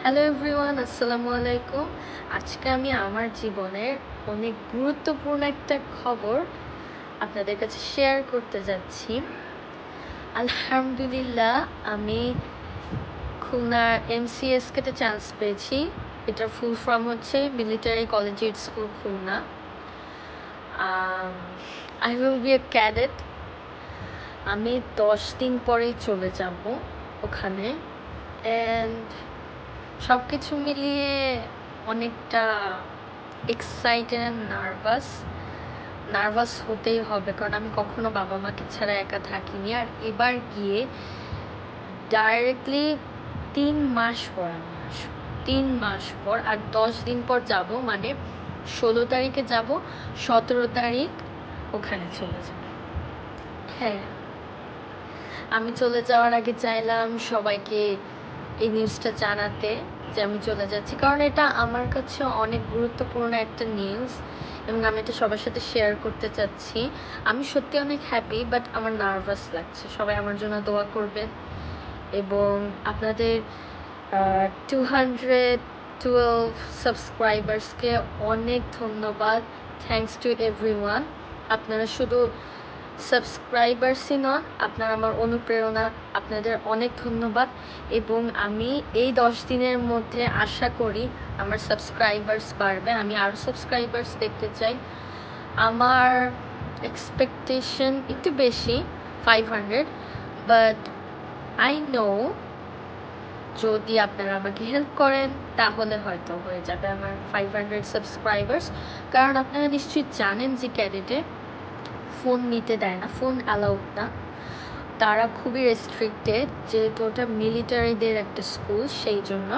Hello everyone, আসসালামু আলাইকুম। আজকে আমি আমার জীবনের অনেক গুরুত্বপূর্ণ একটা খবর আপনাদের কাছে শেয়ার করতে যাচ্ছি। আলহামদুলিল্লাহ, আমি খুলনা MCSK-তে চান্স পেয়েছি। এটার ফুল ফর্ম হচ্ছে military collegiate school Khulna. I will B A cadet. আমি 10 দিন পরেই চলে যাব ওখানে। অ্যান্ড সব কিছু মিলিয়ে অনেকটা এক্সাইটেড অ্যান্ড নার্ভাস হতেই হবে, কারণ আমি কখনো বাবা মাকে ছাড়া একা থাকিনি। আর এবার গিয়ে ডাইরেক্টলি 3 মাস পর আমি আসবো, 3 মাস পর। আর 10 দিন পর যাব, মানে 16 তারিখে যাব, 17 তারিখ ওখানে চলে যাব। হ্যাঁ, আমি চলে যাওয়ার আগে চাইলাম সবাইকে এই নিউজটা জানাতে যে আমি চলে যাচ্ছি, কারণ এটা আমার কাছে অনেক গুরুত্বপূর্ণ একটা নিউজ এবং আমি এটা সবার সাথে শেয়ার করতে চাচ্ছি। আমি সত্যি অনেক হ্যাপি, বাট আমার নার্ভাস লাগছে। সবাই আমার জন্য দোয়া করবেন এবং আপনাদের 212 সাবস্ক্রাইবার্সকে অনেক ধন্যবাদ। Thanks to everyone. আপনারা শুধু সাবস্ক্রাইবার্সই নন, আপনারা আমার অনুপ্রেরণা। আপনাদের অনেক ধন্যবাদ। এবং আমি এই 10 দিনের মধ্যে আশা করি আমার সাবস্ক্রাইবার্স বাড়বে। আমি আরও সাবস্ক্রাইবার্স দেখতে চাই। আমার এক্সপেকটেশন একটু বেশি, 500, বাট আই নো যদি আপনারা আমাকে হেল্প করেন তাহলে হয়তো হয়ে যাবে আমার 500 সাবস্ক্রাইবার্স। কারণ আপনারা নিশ্চয়ই জানেন যে ক্যাডেটে ফোন নিতে দেয় না, ফোন অ্যালাউড না। তারা খুবই রেস্ট্রিক্টেড, যেহেতু ওটা মিলিটারিদের একটা স্কুল, সেই জন্য।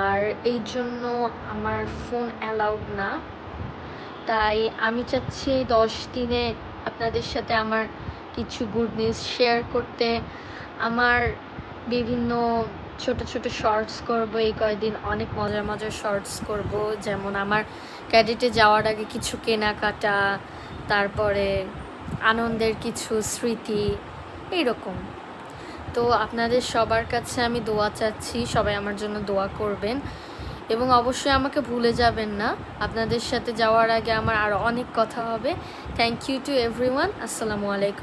আর এই জন্য আমার ফোন অ্যালাউড না। তাই আমি চাচ্ছি 10 দিনে আপনাদের সাথে আমার কিছু গুড নিউজ শেয়ার করতে। আমার বিভিন্ন ছোট ছোট শর্টস করব এই কয়েকদিন, অনেক মজার মজার শর্টস করব, যেমন আমার ক্যাডেটে যাওয়ার আগে কিছু কেনাকাটা, তারপরে আনন্দের কিছু স্মৃতি, এইরকম। তো আপনাদের সবার কাছে আমি দোয়া চাচ্ছি, সবাই আমার জন্য দোয়া করবেন এবং অবশ্যই আমাকে ভুলে যাবেন না। আপনাদের সাথে যাওয়ার আগে আমার আরও অনেক কথা হবে। Thank you to everyone. আসসালামু আলাইকুম।